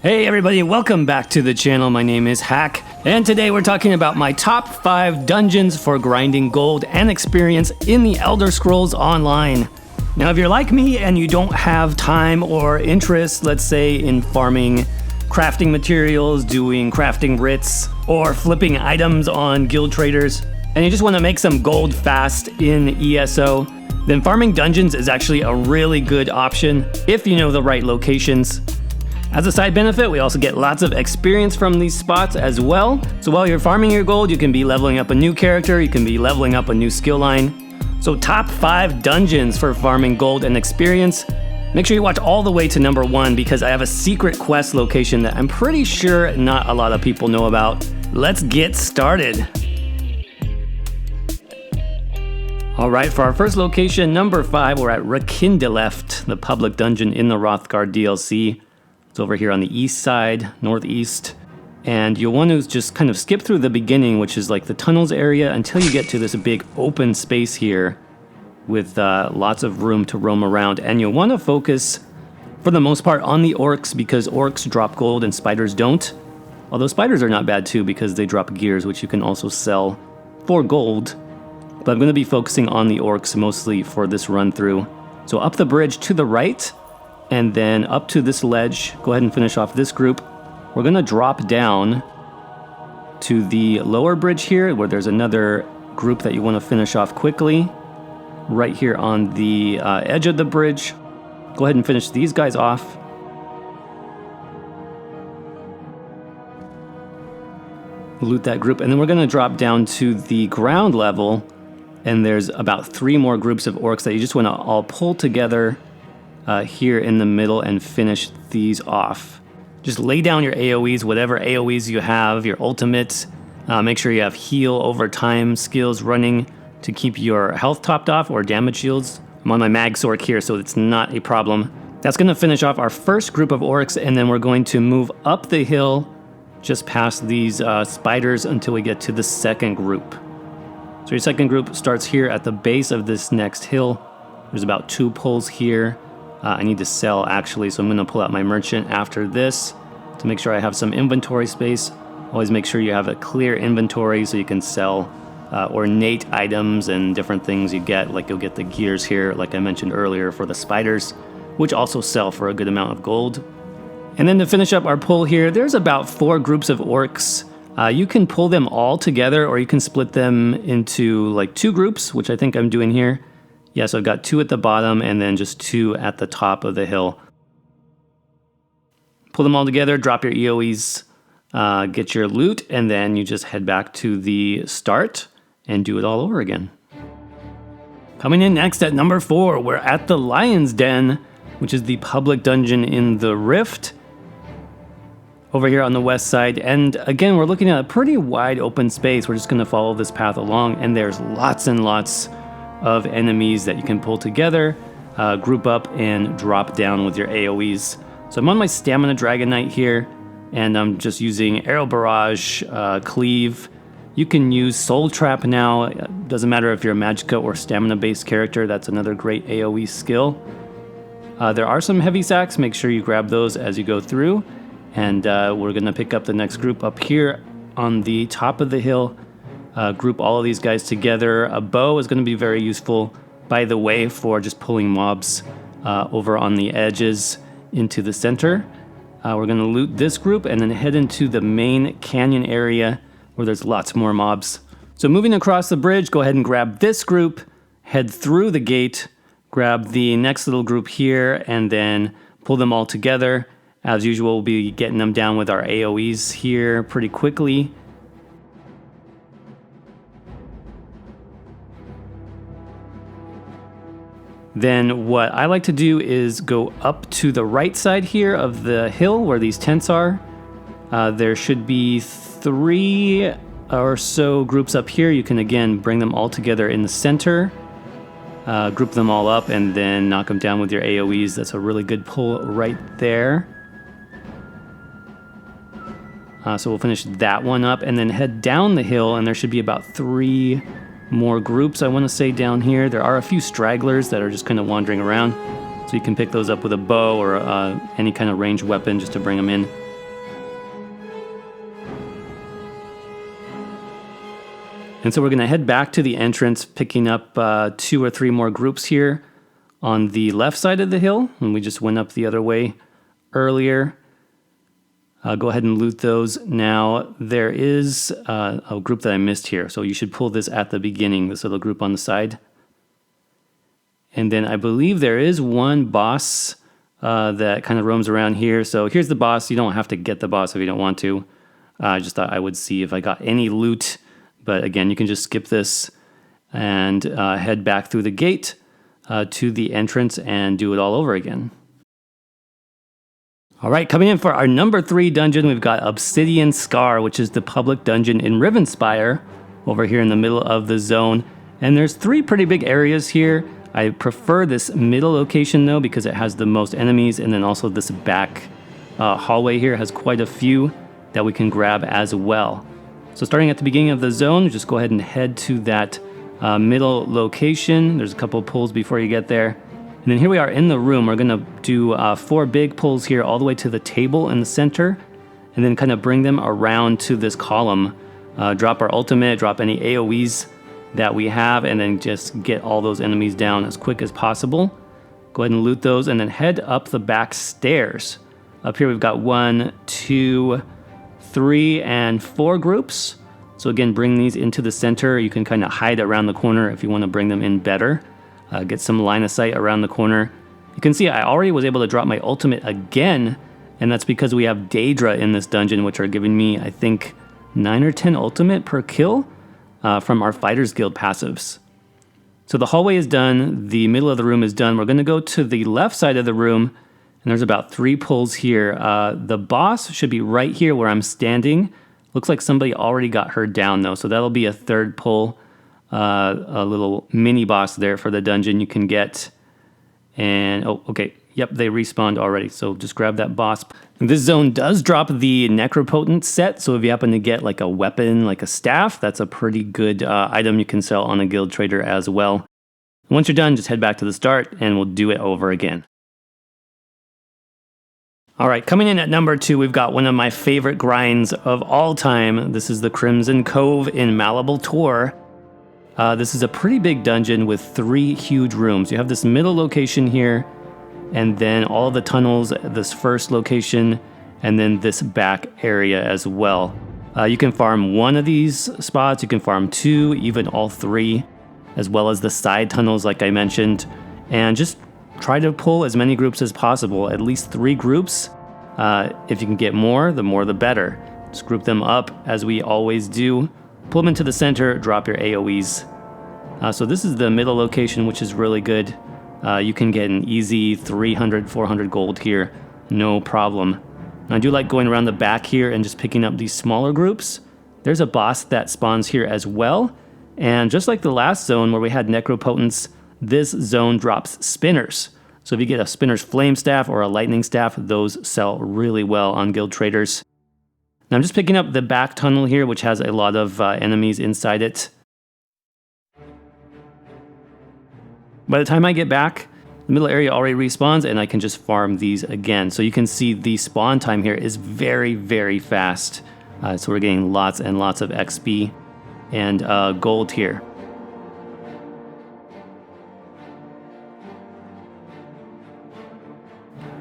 Hey everybody, welcome back to the channel. My name is Hack, and today we're talking about my top 5 dungeons for grinding gold and experience in the Elder Scrolls Online. Now if you're like me and you don't have time or interest, let's say in farming crafting materials, doing crafting writs, or flipping items on guild traders, and you just want to make some gold fast in ESO, then farming dungeons is actually a really good option if you know the right locations. As a side benefit, we also get lots of experience from these spots as well. So while you're farming your gold, you can be leveling up a new character, you can be leveling up a new skill line. So top 5 dungeons for farming gold and experience. Make sure you watch all the way to number 1 because I have a secret quest location that I'm pretty sure not a lot of people know about. Let's get started. Alright, for our first location, number 5, we're at RKINDALEFT, the public dungeon in the ROTHGAR DLC. It's over here on the east side, northeast, and you'll want to just kind of skip through the beginning, which is like the tunnels area, until you get to this big open space here with lots of room to roam around. And you'll want to focus, for the most part, on the orcs because orcs drop gold and spiders don't. Although spiders are not bad too because they drop gears, which you can also sell for gold. But I'm going to be focusing on the orcs mostly for this run through. So up the bridge to the right, and then up to this ledge, go ahead and finish off this group. We're gonna drop down to the lower bridge here where there's another group that you wanna finish off quickly. Right here on the edge of the bridge. Go ahead and finish these guys off. Loot that group, and then we're gonna drop down to the ground level, and there's about 3 more groups of orcs that you just wanna all pull together here in the middle and finish these off. Just lay down your AoEs, whatever AoEs you have, your ultimates. Make sure you have heal over time skills running to keep your health topped off, or damage shields. I'm on my mag sork here, so it's not a problem. That's going to finish off our first group of orcs, and then we're going to move up the hill just past these spiders until we get to the second group. So your second group starts here at the base of this next hill. There's about 2 pulls here. I need to sell actually, so I'm going to pull out my merchant after this to make sure I have some inventory space. Always make sure you have a clear inventory so you can sell ornate items and different things you get. Like you'll get the gears here, like I mentioned earlier, for the spiders, which also sell for a good amount of gold. And then to finish up our pull here, there's about 4 groups of orcs. You can pull them all together, or you can split them into like 2 groups, which I think I'm doing here. Yeah, so I've got 2 at the bottom and then just 2 at the top of the hill. Pull them all together, drop your EOEs, get your loot, and then you just head back to the start and do it all over again. Coming in next at number 4, we're at the Lion's Den, which is the public dungeon in the Rift. Over here on the west side, and again, we're looking at a pretty wide open space. We're just gonna follow this path along, and there's lots and lots of enemies that you can pull together, group up, and drop down with your AoEs. So I'm on my Stamina Dragon Knight here, and I'm just using Arrow Barrage, Cleave. You can use Soul Trap now. It doesn't matter if you're a Magicka or Stamina-based character, that's another great AoE skill. There are some heavy sacks, make sure you grab those as you go through, and we're gonna pick up the next group up here on the top of the hill. Group all of these guys together. A bow is going to be very useful, by the way, for just pulling mobs over on the edges into the center. We're going to loot this group and then head into the main canyon area where there's lots more mobs. So moving across the bridge, go ahead and grab this group, head through the gate, grab the next little group here, and then pull them all together. As usual, we'll be getting them down with our AoEs here pretty quickly. Then what I like to do is go up to the right side here of the hill where these tents are. There should be 3 or so groups up here. You can again bring them all together in the center, group them all up, and then knock them down with your AoEs. That's a really good pull right there. So we'll finish that one up and then head down the hill, and there should be about 3 more groups, I want to say, down here. There are a few stragglers that are just kind of wandering around, so you can pick those up with a bow or any kind of ranged weapon just to bring them in. And so we're going to head back to the entrance, picking up 2 or 3 more groups here on the left side of the hill. And we just went up the other way earlier. Go ahead and loot those. Now, there is a group that I missed here. So you should pull this at the beginning, this little group on the side. And then I believe there is one boss that kind of roams around here. So here's the boss. You don't have to get the boss if you don't want to. I just thought I would see if I got any loot. But again, you can just skip this and head back through the gate to the entrance and do it all over again. All right, coming in for our number 3 dungeon, we've got Obsidian Scar, which is the public dungeon in Rivenspire, over here in the middle of the zone. And there's 3 pretty big areas here. I prefer this middle location though, because it has the most enemies, and then also this back hallway here has quite a few that we can grab as well. So starting at the beginning of the zone, just go ahead and head to that middle location. There's a couple of pulls before you get there. And then here we are in the room. We're going to do 4 big pulls here all the way to the table in the center, and then kind of bring them around to this column. Drop our ultimate, drop any AoEs that we have, and then just get all those enemies down as quick as possible. Go ahead and loot those, and then head up the back stairs. Up here we've got 1, 2, 3, and 4 groups. So again, bring these into the center. You can kind of hide around the corner if you want to bring them in better. Get some line of sight around the corner. You can see I already was able to drop my ultimate again, and that's because we have Daedra in this dungeon, which are giving me, I think, 9 or 10 ultimate per kill from our Fighters Guild passives. So the hallway is done. The middle of the room is done. We're going to go to the left side of the room, and there's about 3 pulls here. The boss should be right here where I'm standing. Looks like somebody already got her down, though, so that'll be a 3rd pull. A little mini boss there for the dungeon you can get. And, oh, okay. Yep, they respawned already, so just grab that boss. And this zone does drop the Necropotent set, so if you happen to get like a weapon, like a staff, that's a pretty good item you can sell on a guild trader as well. Once you're done, just head back to the start, and we'll do it over again. All right, coming in at number 2, we've got one of my favorite grinds of all time. This is the Crimson Cove in MALABAL. This is a pretty big dungeon with 3 huge rooms. You have this middle location here, and then all the tunnels, this first location, and then this back area as well. You can farm 1 of these spots, you can farm 2, even all 3, as well as the side tunnels like I mentioned, and just try to pull as many groups as possible, at least 3 groups. If you can get more, the more the better. Just group them up as we always do. Pull them into the center, drop your AoEs. So this is the middle location, which is really good. You can get an easy 300, 400 gold here, no problem. And I do like going around the back here and just picking up these smaller groups. There's a boss that spawns here as well. And just like the last zone where we had Necropotents, this zone drops spinners. So if you get a spinner's flame staff or a lightning staff, those sell really well on guild traders. Now I'm just picking up the back tunnel here, which has a lot of enemies inside it. By the time I get back, the middle area already respawns, and I can just farm these again. So you can see the spawn time here is very, very fast. So we're getting lots and lots of XP and gold here.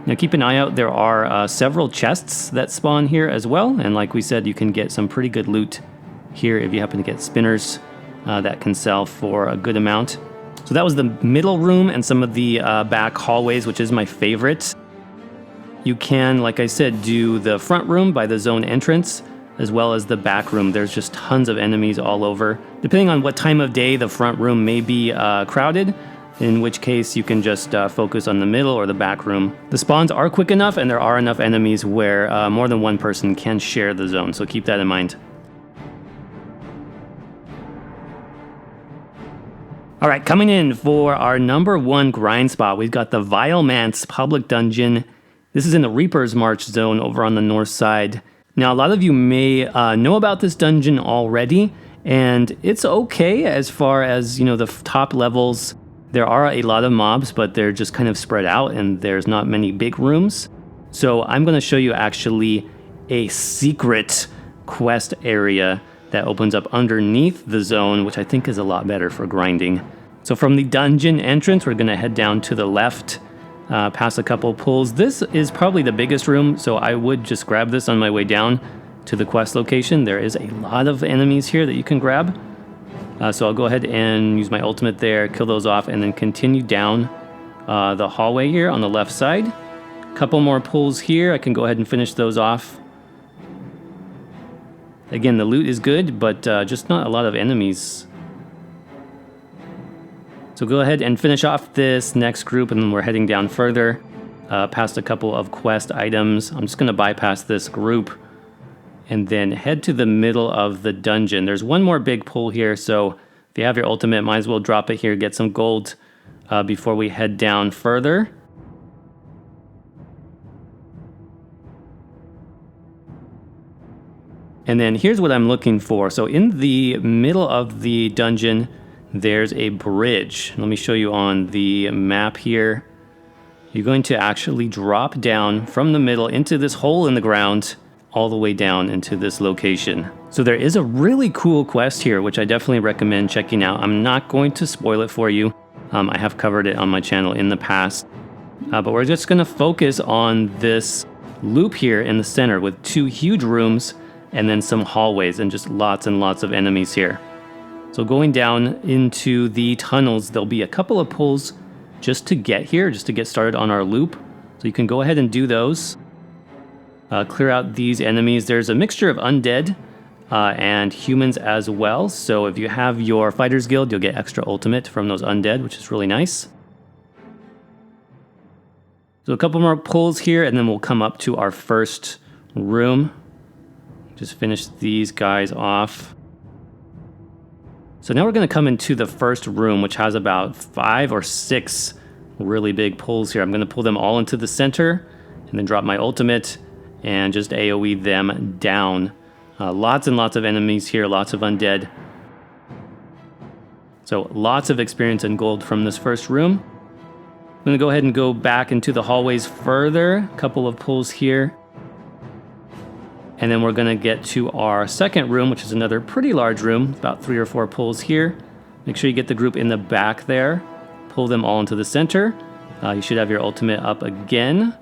Now keep an eye out, there are several chests that spawn here as well, and like we said, you can get some pretty good loot here if you happen to get spinners that can sell for a good amount. So that was the middle room and some of the back hallways, which is my favorite. You can, like I said, do the front room by the zone entrance, as well as the back room. There's just tons of enemies all over. Depending on what time of day, the front room may be crowded, in which case you can just focus on the middle or the back room. The spawns are quick enough, and there are enough enemies where more than one person can share the zone, so keep that in mind. All right, coming in for our number 1 grind spot, we've got the Vile Manse public dungeon. This is in the Reaper's March zone over on the north side. Now, a lot of you may know about this dungeon already, and it's okay as far as, you know, the top levels. There are a lot of mobs, but they're just kind of spread out, and there's not many big rooms. So I'm going to show you actually a secret quest area that opens up underneath the zone, which I think is a lot better for grinding. So from the dungeon entrance, we're going to head down to the left, past a couple pulls. This is probably the biggest room, so I would just grab this on my way down to the quest location. There is a lot of enemies here that you can grab. So I'll go ahead and use my ultimate there, kill those off, and then continue down the hallway here on the left side. Couple more pulls here. I can go ahead and finish those off. Again, the loot is good, but just not a lot of enemies. So go ahead and finish off this next group, and then we're heading down further, past a couple of quest items. I'm just going to bypass this group and then head to the middle of the dungeon. There's one more big pull here, so if you have your ultimate, might as well drop it here, get some gold before we head down further. And then here's what I'm looking for. So in the middle of the dungeon, there's a bridge. Let me show you on the map here. You're going to actually drop down from the middle into this hole in the ground, all the way down into this location. So there is a really cool quest here, which I definitely recommend checking out. I'm not going to spoil it for you. I have covered it on my channel in the past. But we're just going to focus on this loop here in the center with 2 huge rooms and then some hallways and just lots and lots of enemies here. So going down into the tunnels, there'll be a couple of pulls just to get here, just to get started on our loop. So you can go ahead and do those. Clear out these enemies. There's a mixture of undead and humans as well. So if you have your Fighters Guild, you'll get extra ultimate from those undead, which is really nice. So a couple more pulls here, and then we'll come up to our first room. Just finish these guys off. So now we're going to come into the first room, which has about 5 or 6 really big pulls here. I'm going to pull them all into the center and then drop my ultimate and just AoE them down. Lots and lots of enemies here, lots of undead. So lots of experience and gold from this first room. I'm going to go ahead and go back into the hallways further. A couple of pulls here. And then we're going to get to our second room, which is another pretty large room, about 3 or 4 pulls here. Make sure you get the group in the back there. Pull them all into the center. You should have your ultimate up again.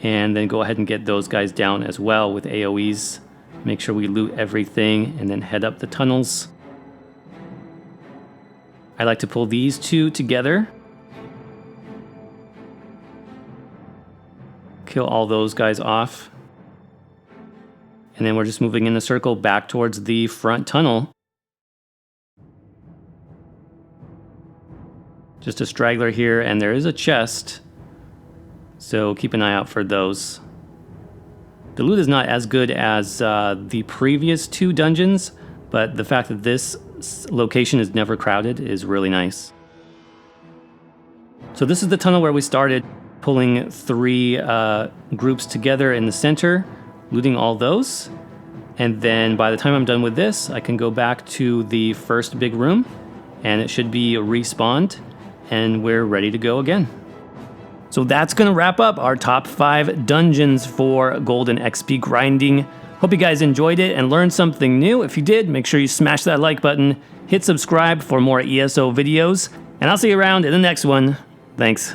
And then go ahead and get those guys down as well with AoEs. Make sure we loot everything and then head up the tunnels. I like to pull these 2 together. Kill all those guys off. And then we're just moving in a circle back towards the front tunnel. Just a straggler here, and there is a chest. So keep an eye out for those. The loot is not as good as the previous 2 dungeons, but the fact that this location is never crowded is really nice. So this is the tunnel where we started, pulling 3 groups together in the center. Looting all those, and then by the time I'm done with this, I can go back to the first big room, and it should be respawned, and we're ready to go again. So that's going to wrap up our top 5 dungeons for golden XP grinding. Hope you guys enjoyed it and learned something new. If you did, make sure you smash that like button, hit subscribe for more ESO videos, and I'll see you around in the next one. Thanks.